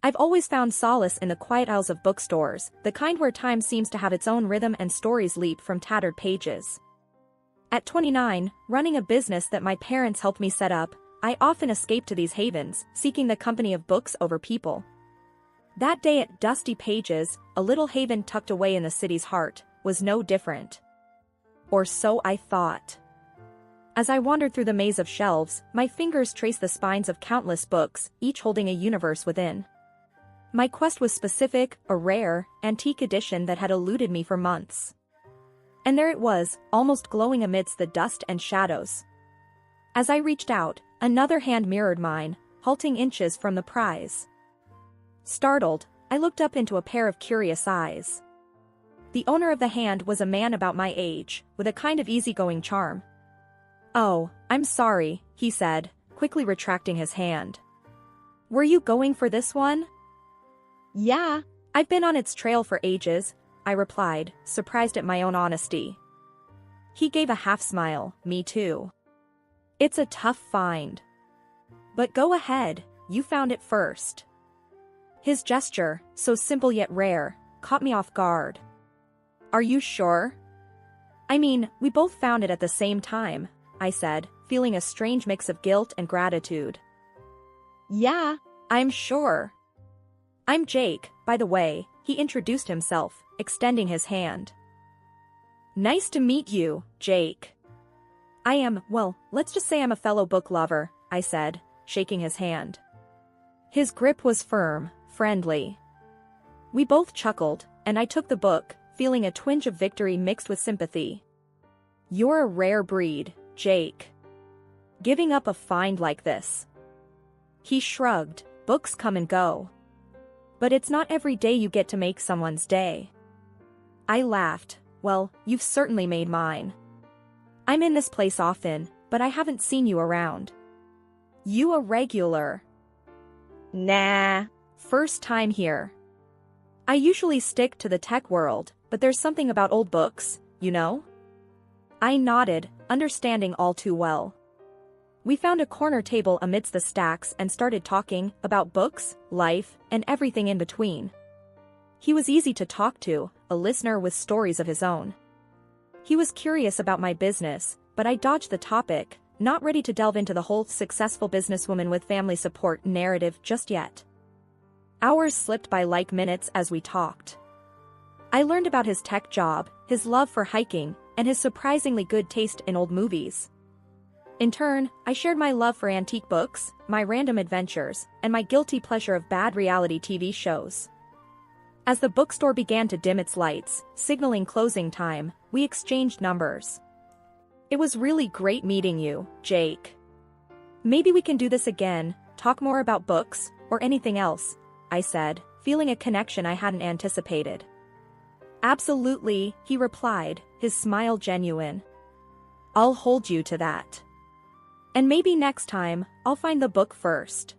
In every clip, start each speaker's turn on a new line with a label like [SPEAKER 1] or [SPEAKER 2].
[SPEAKER 1] I've always found solace in the quiet aisles of bookstores, the kind where time seems to have its own rhythm and stories leap from tattered pages. At 29, running a business that my parents helped me set up, I often escaped to these havens, seeking the company of books over people. That day at Dusty Pages, a little haven tucked away in the city's heart, was no different. Or so I thought. As I wandered through the maze of shelves, my fingers traced the spines of countless books, each holding a universe within. My quest was specific, a rare, antique edition that had eluded me for months. And there it was, almost glowing amidst the dust and shadows. As I reached out, another hand mirrored mine, halting inches from the prize. Startled, I looked up into a pair of curious eyes. The owner of the hand was a man about my age, with a kind of easygoing charm. "Oh, I'm sorry," he said, quickly retracting his hand. "Were you going for this one?" "Yeah, I've been on its trail for ages," I replied, surprised at my own honesty. He gave a half-smile, "Me too. It's a tough find. But go ahead, you found it first." His gesture, so simple yet rare, caught me off guard. "Are you sure?" "I mean, we both found it at the same time," I said, feeling a strange mix of guilt and gratitude. "Yeah, I'm sure. I'm Jake, by the way," he introduced himself, extending his hand. "Nice to meet you, Jake." "I am, well, let's just say I'm a fellow book lover," I said, shaking his hand. His grip was firm, friendly. We both chuckled, and I took the book, feeling a twinge of victory mixed with sympathy. "You're a rare breed, Jake. Giving up a find like this." He shrugged, "Books come and go. But it's not every day you get to make someone's day." I laughed, "Well, you've certainly made mine. I'm in this place often, but I haven't seen you around." "You a regular?" "Nah, first time here. I usually stick to the tech world, but there's something about old books, you know?" I nodded, understanding all too well. We found a corner table amidst the stacks and started talking about books, life, and everything in between. He was easy to talk to, a listener with stories of his own. He was curious about my business, but I dodged the topic, not ready to delve into the whole successful businesswoman with family support narrative just yet. Hours slipped by like minutes as we talked. I learned about his tech job, his love for hiking, and his surprisingly good taste in old movies. In turn, I shared my love for antique books, my random adventures, and my guilty pleasure of bad reality TV shows. As the bookstore began to dim its lights, signaling closing time, we exchanged numbers. "It was really great meeting you, Jake. Maybe we can do this again, talk more about books, or anything else," I said, feeling a connection I hadn't anticipated. "Absolutely," he replied, his smile genuine. "I'll hold you to that. And maybe next time, I'll find the book first."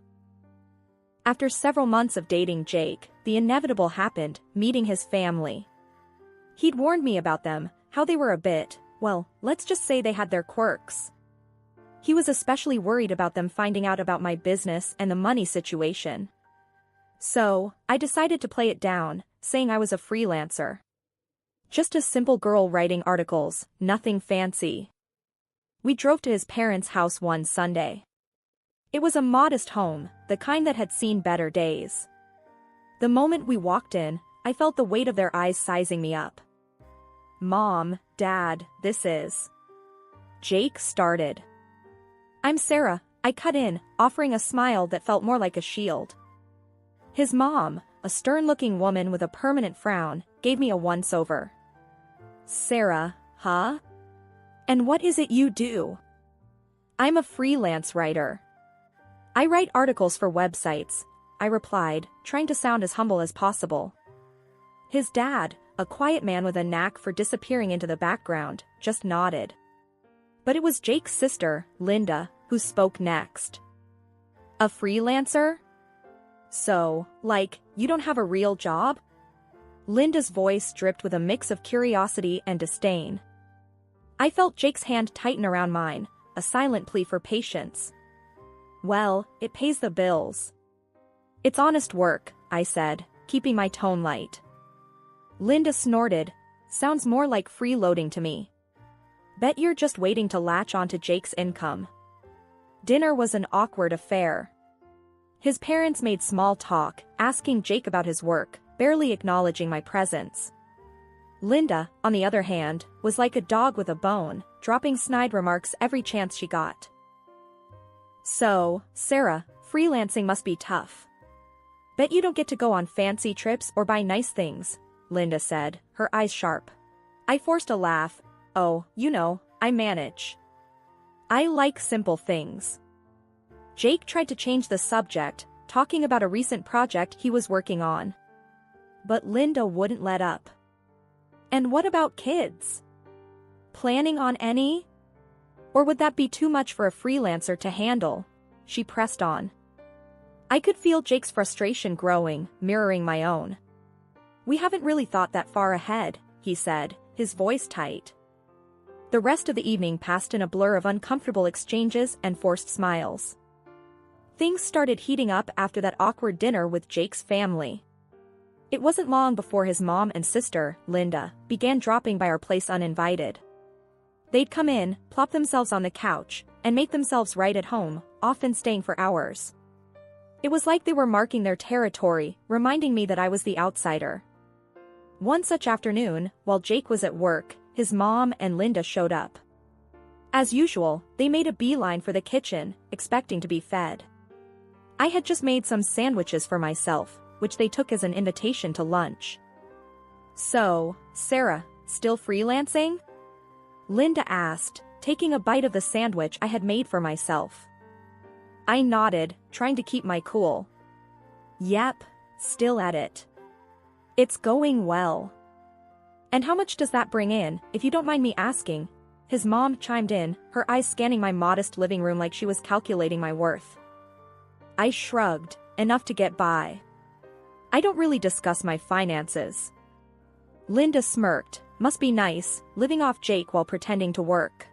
[SPEAKER 1] After several months of dating Jake, the inevitable happened, meeting his family. He'd warned me about them, how they were a bit, well, let's just say they had their quirks. He was especially worried about them finding out about my business and the money situation. So, I decided to play it down, saying I was a freelancer. Just a simple girl writing articles, nothing fancy. We drove to his parents' house one Sunday. It was a modest home, the kind that had seen better days. The moment we walked in, I felt the weight of their eyes sizing me up. "Mom, Dad, this is..." Jake started. "I'm Sarah," I cut in, offering a smile that felt more like a shield. His mom, a stern-looking woman with a permanent frown, gave me a once-over. "Sarah, huh? And what is it you do?" "I'm a freelance writer. I write articles for websites," I replied, trying to sound as humble as possible. His dad, a quiet man with a knack for disappearing into the background, just nodded. But it was Jake's sister, Linda, who spoke next. "A freelancer? So, like, you don't have a real job?" Linda's voice dripped with a mix of curiosity and disdain. I felt Jake's hand tighten around mine, a silent plea for patience. "Well, it pays the bills. It's honest work," I said, keeping my tone light. Linda snorted. Sounds more like freeloading to me. Bet you're just waiting to latch onto Jake's income. Dinner was an awkward affair. His parents made small talk, asking Jake about his work, barely acknowledging my presence. Linda, on the other hand, was like a dog with a bone, dropping snide remarks every chance she got. So, Sarah, freelancing must be tough. Bet you don't get to go on fancy trips or buy nice things, Linda said, her eyes sharp. I forced a laugh. Oh, you know, I manage. I like simple things. Jake tried to change the subject, talking about a recent project he was working on. But Linda wouldn't let up. And what about kids? Planning on any? Or would that be too much for a freelancer to handle? She pressed on. I could feel Jake's frustration growing, mirroring my own. We haven't really thought that far ahead, he said, his voice tight. The rest of the evening passed in a blur of uncomfortable exchanges and forced smiles. Things started heating up after that awkward dinner with Jake's family. It wasn't long before his mom and sister, Linda, began dropping by our place uninvited. They'd come in, plop themselves on the couch, and make themselves right at home, often staying for hours. It was like they were marking their territory, reminding me that I was the outsider. One such afternoon, while Jake was at work, his mom and Linda showed up. As usual, they made a beeline for the kitchen, expecting to be fed. I had just made some sandwiches for myself, which they took as an invitation to lunch. So, Sarah, still freelancing? Linda asked, taking a bite of the sandwich I had made for myself. I nodded, trying to keep my cool. Yep, still at it. It's going well. And how much does that bring in, if you don't mind me asking? His mom chimed in, her eyes scanning my modest living room like she was calculating my worth. I shrugged, enough to get by. I don't really discuss my finances. Linda smirked, must be nice, living off Jake while pretending to work.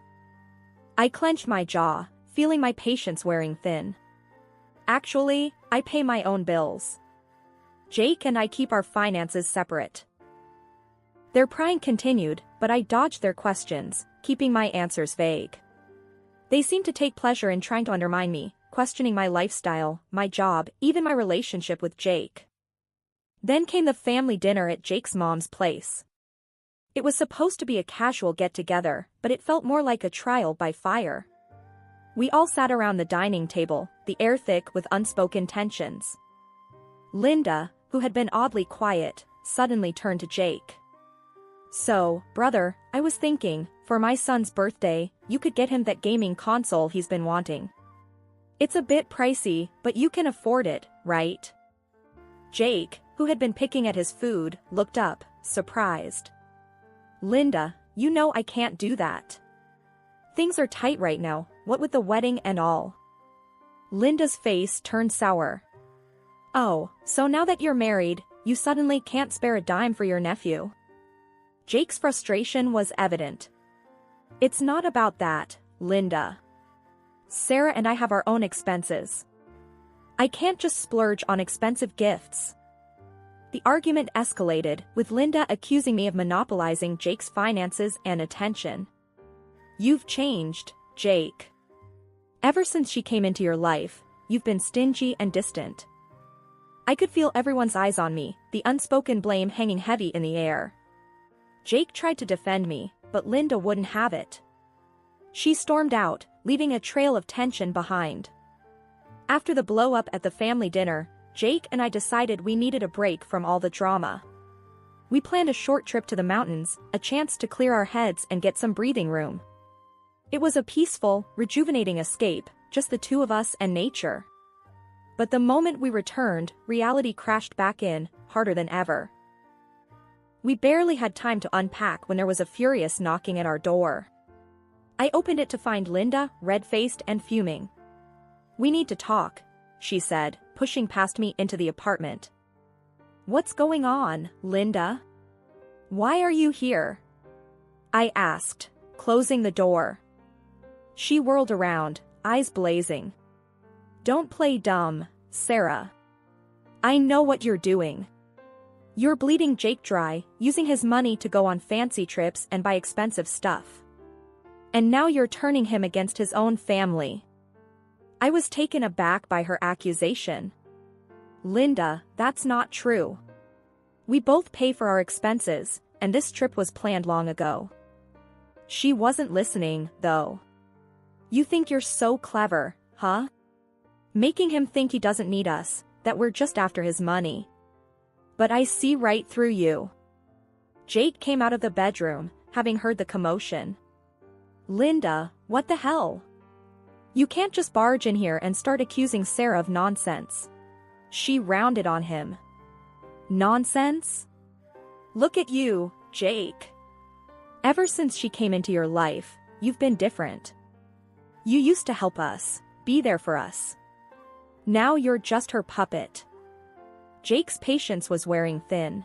[SPEAKER 1] I clenched my jaw, feeling my patience wearing thin. Actually, I pay my own bills. Jake and I keep our finances separate. Their prying continued, but I dodged their questions, keeping my answers vague. They seemed to take pleasure in trying to undermine me, questioning my lifestyle, my job, even my relationship with Jake. Then came the family dinner at Jake's mom's place. It was supposed to be a casual get-together, but it felt more like a trial by fire. We all sat around the dining table, the air thick with unspoken tensions. Linda, who had been oddly quiet, suddenly turned to Jake. So, brother, I was thinking, for my son's birthday, you could get him that gaming console he's been wanting. It's a bit pricey, but you can afford it, right? Jake, who had been picking at his food, looked up, surprised. Linda, you know I can't do that. Things are tight right now, what with the wedding and all. Linda's face turned sour. Oh, so now that you're married, you suddenly can't spare a dime for your nephew? Jake's frustration was evident. It's not about that, Linda. Sarah and I have our own expenses. I can't just splurge on expensive gifts. The argument escalated, with Linda accusing me of monopolizing Jake's finances and attention. You've changed, Jake. Ever since she came into your life, you've been stingy and distant. I could feel everyone's eyes on me, the unspoken blame hanging heavy in the air. Jake tried to defend me, but Linda wouldn't have it. She stormed out, leaving a trail of tension behind. After the blow-up at the family dinner, Jake and I decided we needed a break from all the drama. We planned a short trip to the mountains, a chance to clear our heads and get some breathing room. It was a peaceful, rejuvenating escape, just the two of us and nature. But the moment we returned, reality crashed back in, harder than ever. We barely had time to unpack when there was a furious knocking at our door. I opened it to find Linda, red-faced and fuming. "We need to talk," she said, pushing past me into the apartment. "What's going on, Linda? Why are you here?" I asked, closing the door. She whirled around, eyes blazing. "Don't play dumb, Sarah." I know what you're doing. You're bleeding Jake dry, using his money to go on fancy trips and buy expensive stuff. And now you're turning him against his own family. I was taken aback by her accusation. Linda, that's not true. We both pay for our expenses, and this trip was planned long ago. She wasn't listening, though. You think you're so clever, huh? Making him think he doesn't need us, that we're just after his money. But I see right through you. Jake came out of the bedroom, having heard the commotion. Linda, what the hell? You can't just barge in here and start accusing Sarah of nonsense. She rounded on him. Nonsense? Look at you, Jake. Ever since she came into your life, you've been different. You used to help us, be there for us. Now you're just her puppet. Jake's patience was wearing thin.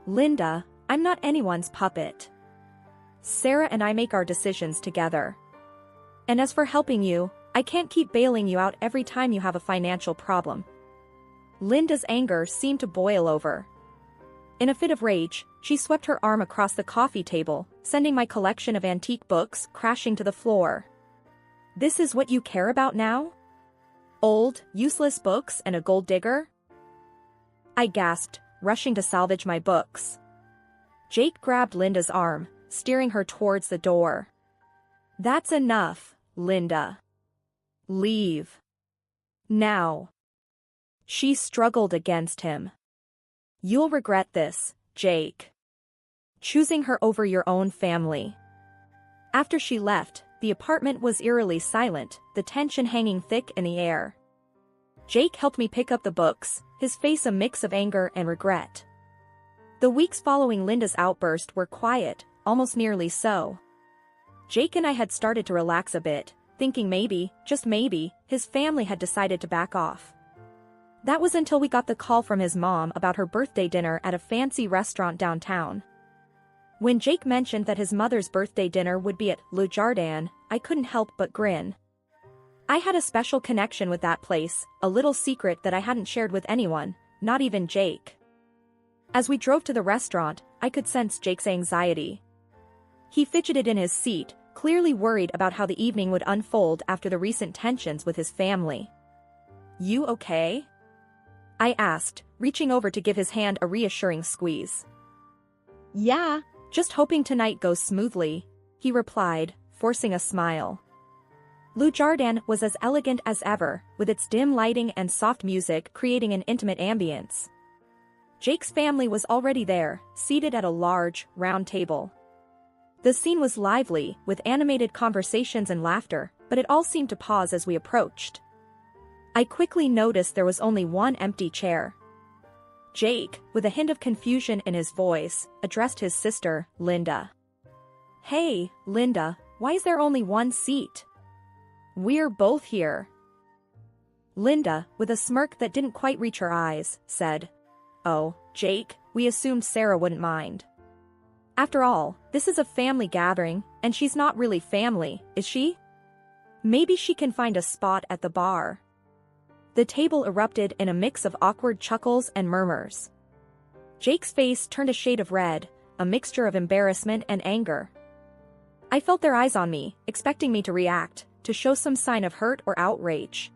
[SPEAKER 1] Linda, I'm not anyone's puppet. Sarah and I make our decisions together. And as for helping you, I can't keep bailing you out every time you have a financial problem. Linda's anger seemed to boil over. In a fit of rage, she swept her arm across the coffee table, sending my collection of antique books crashing to the floor. This is what you care about now? Old, useless books and a gold digger? I gasped, rushing to salvage my books. Jake grabbed Linda's arm, steering her towards the door. That's enough, Linda. Leave. Now. She struggled against him. You'll regret this, Jake. Choosing her over your own family. After she left, the apartment was eerily silent, the tension hanging thick in the air. Jake helped me pick up the books, his face a mix of anger and regret. The weeks following Linda's outburst were quiet, almost nearly so. Jake and I had started to relax a bit, thinking maybe, just maybe, his family had decided to back off. That was until we got the call from his mom about her birthday dinner at a fancy restaurant downtown. When Jake mentioned that his mother's birthday dinner would be at Le Jardin, I couldn't help but grin. I had a special connection with that place, a little secret that I hadn't shared with anyone, not even Jake. As we drove to the restaurant, I could sense Jake's anxiety. He fidgeted in his seat, clearly worried about how the evening would unfold after the recent tensions with his family. You okay? I asked, reaching over to give his hand a reassuring squeeze. Yeah, just hoping tonight goes smoothly, he replied, forcing a smile. Le Jardin was as elegant as ever, with its dim lighting and soft music creating an intimate ambience. Jake's family was already there, seated at a large, round table. The scene was lively, with animated conversations and laughter, but it all seemed to pause as we approached. I quickly noticed there was only one empty chair. Jake, with a hint of confusion in his voice, addressed his sister, Linda. Hey, Linda, why is there only one seat? We're both here. Linda, with a smirk that didn't quite reach her eyes, said, Oh, Jake, we assumed Sarah wouldn't mind. After all, this is a family gathering, and she's not really family, is she? Maybe she can find a spot at the bar. The table erupted in a mix of awkward chuckles and murmurs. Jake's face turned a shade of red, a mixture of embarrassment and anger. I felt their eyes on me, expecting me to react, to show some sign of hurt or outrage.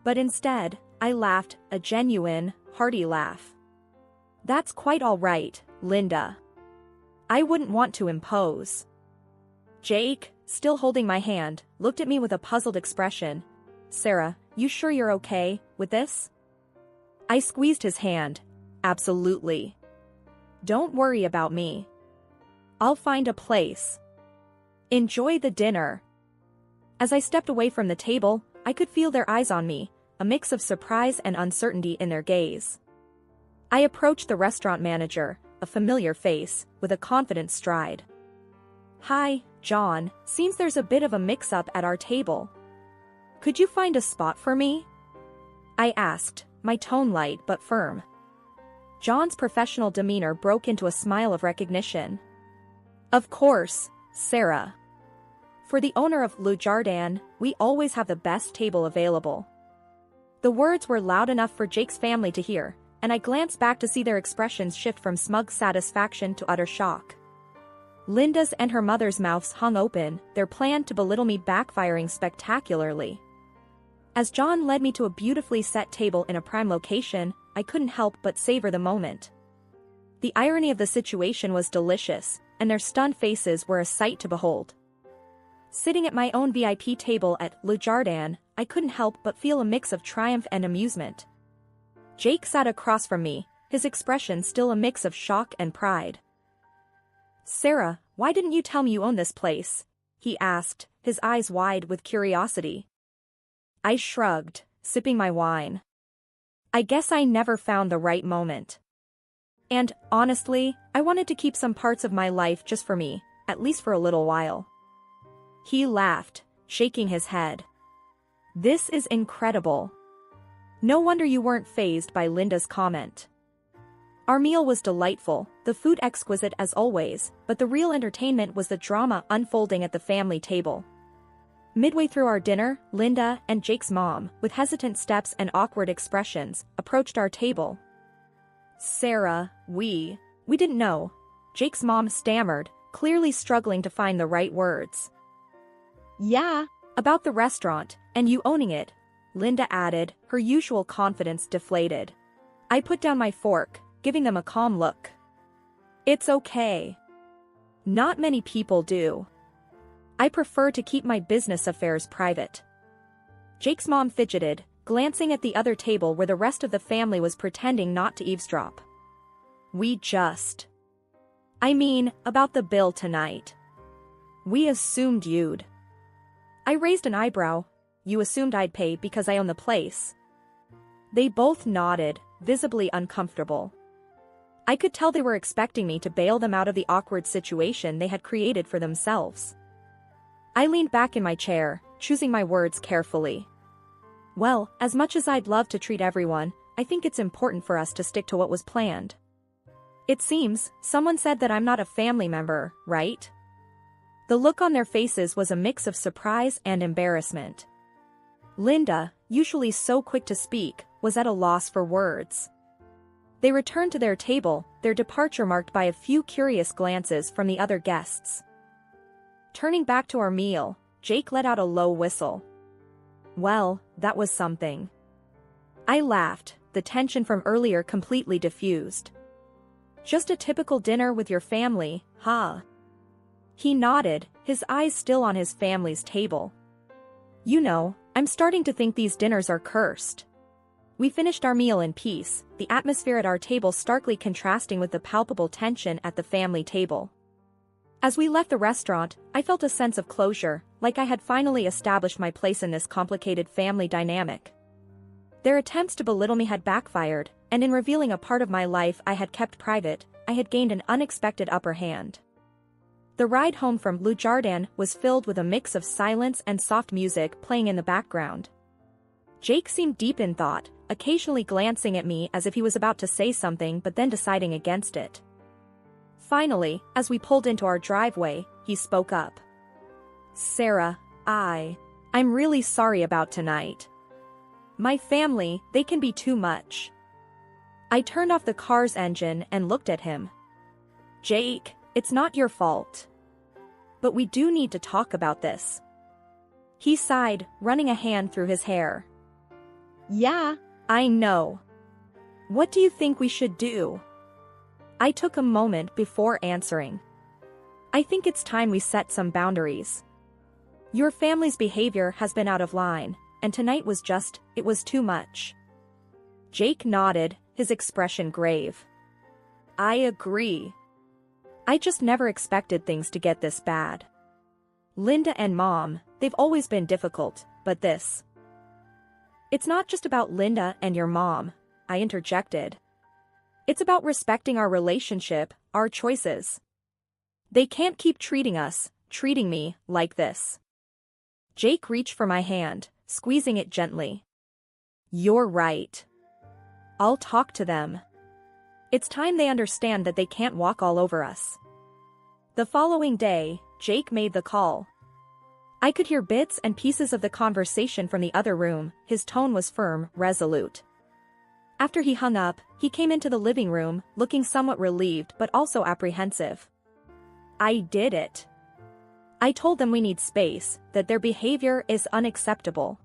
[SPEAKER 1] But instead, I laughed, a genuine, hearty laugh. That's quite all right, Linda. I wouldn't want to impose. Jake, still holding my hand, looked at me with a puzzled expression. Sarah, you sure you're okay with this? I squeezed his hand. Absolutely. Don't worry about me. I'll find a place. Enjoy the dinner. As I stepped away from the table, I could feel their eyes on me, a mix of surprise and uncertainty in their gaze. I approached the restaurant manager, a familiar face, with a confident stride. Hi, John, seems there's a bit of a mix-up at our table. Could you find a spot for me? I asked, my tone light but firm. John's professional demeanor broke into a smile of recognition. Of course, Sarah. For the owner of Le Jardin, we always have the best table available. The words were loud enough for Jake's family to hear, and I glanced back to see their expressions shift from smug satisfaction to utter shock. Linda's and her mother's mouths hung open, their plan to belittle me backfiring spectacularly. As John led me to a beautifully set table in a prime location, I couldn't help but savor the moment. The irony of the situation was delicious, and their stunned faces were a sight to behold. Sitting at my own VIP table at Le Jardin, I couldn't help but feel a mix of triumph and amusement. Jake sat across from me, his expression still a mix of shock and pride. "Sarah, why didn't you tell me you own this place?" he asked, his eyes wide with curiosity. I shrugged, sipping my wine. I guess I never found the right moment. And, honestly, I wanted to keep some parts of my life just for me, at least for a little while. He laughed, shaking his head. "This is incredible. No wonder you weren't fazed by Linda's comment." Our meal was delightful, the food exquisite as always, but the real entertainment was the drama unfolding at the family table. Midway through our dinner, Linda and Jake's mom, with hesitant steps and awkward expressions, approached our table. "Sarah, we didn't know," Jake's mom stammered, clearly struggling to find the right words. "Yeah, about the restaurant, and you owning it," Linda added, her usual confidence deflated. I put down my fork, giving them a calm look. "It's okay. Not many people do. I prefer to keep my business affairs private." Jake's mom fidgeted, glancing at the other table where the rest of the family was pretending not to eavesdrop. I mean, about the bill tonight. We assumed you'd." I raised an eyebrow. "You assumed I'd pay because I own the place?" They both nodded, visibly uncomfortable. I could tell they were expecting me to bail them out of the awkward situation they had created for themselves. I leaned back in my chair, choosing my words carefully. "Well, as much as I'd love to treat everyone, I think it's important for us to stick to what was planned. It seems, someone said that I'm not a family member, right?" The look on their faces was a mix of surprise and embarrassment. Linda, usually so quick to speak, was at a loss for words. They returned to their table, their departure marked by a few curious glances from the other guests. Turning back to our meal, Jake let out a low whistle. "Well, that was something." I laughed, the tension from earlier completely diffused. "Just a typical dinner with your family, huh?" He nodded, his eyes still on his family's table. "You know, I'm starting to think these dinners are cursed." We finished our meal in peace, the atmosphere at our table starkly contrasting with the palpable tension at the family table. As we left the restaurant, I felt a sense of closure, like I had finally established my place in this complicated family dynamic. Their attempts to belittle me had backfired, and in revealing a part of my life I had kept private, I had gained an unexpected upper hand. The ride home from Le Jardin was filled with a mix of silence and soft music playing in the background. Jake seemed deep in thought, occasionally glancing at me as if he was about to say something but then deciding against it. Finally, as we pulled into our driveway, he spoke up. "Sarah, I'm really sorry about tonight. My family, they can be too much." I turned off the car's engine and looked at him. "Jake, it's not your fault. But we do need to talk about this." He sighed, running a hand through his hair. "Yeah, I know. What do you think we should do?" I took a moment before answering. "I think it's time we set some boundaries. Your family's behavior has been out of line, and tonight was it was too much." Jake nodded, his expression grave. "I agree. I just never expected things to get this bad. Linda and Mom, they've always been difficult, but this..." "It's not just about Linda and your mom," I interjected. "It's about respecting our relationship, our choices. They can't keep treating me, like this." Jake reached for my hand, squeezing it gently. "You're right. I'll talk to them. It's time they understand that they can't walk all over us." The following day, Jake made the call. I could hear bits and pieces of the conversation from the other room. His tone was firm, resolute. After he hung up, he came into the living room, looking somewhat relieved but also apprehensive. I did it. I told them we need space, that their behavior is unacceptable.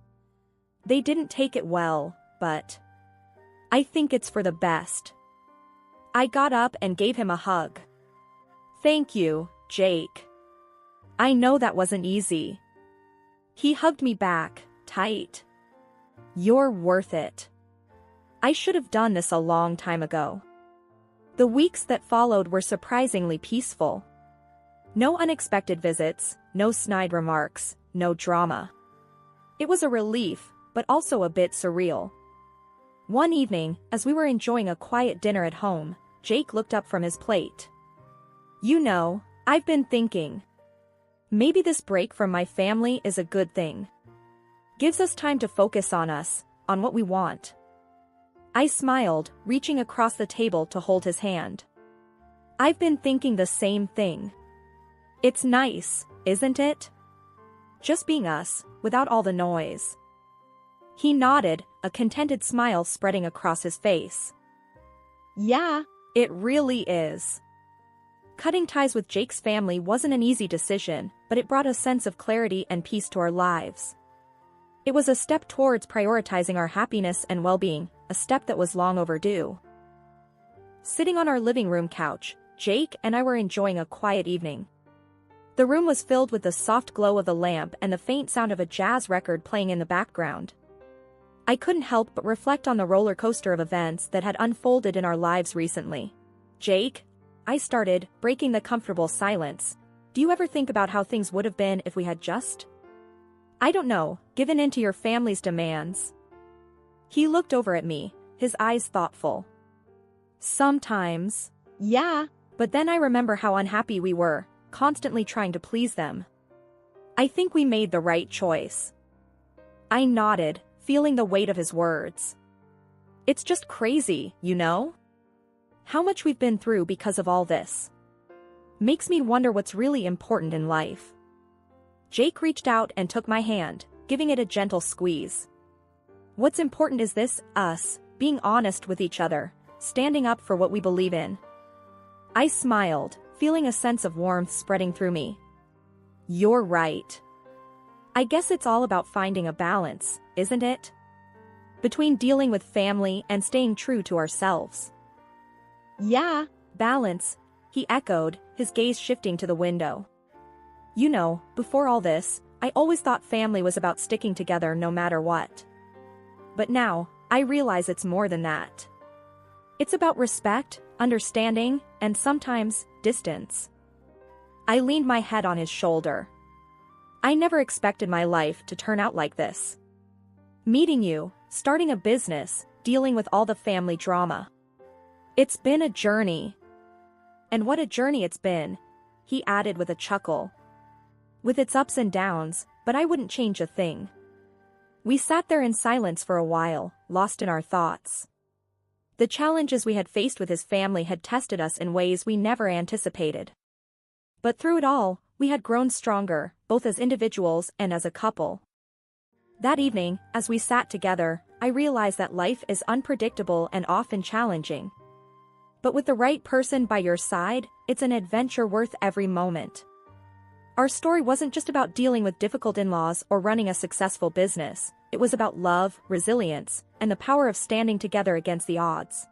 [SPEAKER 1] They didn't take it well, but I think it's for the best. I got up and gave him a hug. Thank you, Jake. I know that wasn't easy. He hugged me back, tight. You're worth it. I should have done this a long time ago. The weeks that followed were surprisingly peaceful. No unexpected visits, no snide remarks, no drama. It was a relief, but also a bit surreal. One evening, as we were enjoying a quiet dinner at home, Jake looked up from his plate. You know, I've been thinking. Maybe this break from my family is a good thing. Gives us time to focus on us, on what we want. I smiled, reaching across the table to hold his hand. I've been thinking the same thing. It's nice, isn't it? Just being us, without all the noise. He nodded, a contented smile spreading across his face. Yeah, it really is. Cutting ties with Jake's family wasn't an easy decision, but it brought a sense of clarity and peace to our lives. It was a step towards prioritizing our happiness and well-being, a step that was long overdue. Sitting on our living room couch, Jake and I were enjoying a quiet evening. The room was filled with the soft glow of the lamp and the faint sound of a jazz record playing in the background. I couldn't help but reflect on the roller coaster of events that had unfolded in our lives recently. Jake, I started, breaking the comfortable silence. Do you ever think about how things would have been if we had just, I don't know, given in to your family's demands? He looked over at me, his eyes thoughtful. Sometimes. Yeah, but then I remember how unhappy we were, constantly trying to please them. I think we made the right choice. I nodded, feeling the weight of his words. It's just crazy, you know? How much we've been through because of all this. Makes me wonder what's really important in life. Jake reached out and took my hand, giving it a gentle squeeze. What's important is this, us, being honest with each other, standing up for what we believe in. I smiled, feeling a sense of warmth spreading through me. You're right. I guess it's all about finding a balance, isn't it? Between dealing with family and staying true to ourselves. Yeah, balance, he echoed, his gaze shifting to the window. You know, before all this, I always thought family was about sticking together no matter what. But now, I realize it's more than that. It's about respect, understanding, and sometimes, distance. I leaned my head on his shoulder. I never expected my life to turn out like this. Meeting you, starting a business, dealing with all the family drama. It's been a journey. And what a journey it's been, he added with a chuckle. With its ups and downs, but I wouldn't change a thing. We sat there in silence for a while, lost in our thoughts. The challenges we had faced with his family had tested us in ways we never anticipated. But through it all, we had grown stronger, both as individuals and as a couple. That evening, as we sat together, I realized that life is unpredictable and often challenging. But with the right person by your side, it's an adventure worth every moment. Our story wasn't just about dealing with difficult in-laws or running a successful business. It was about love, resilience, and the power of standing together against the odds.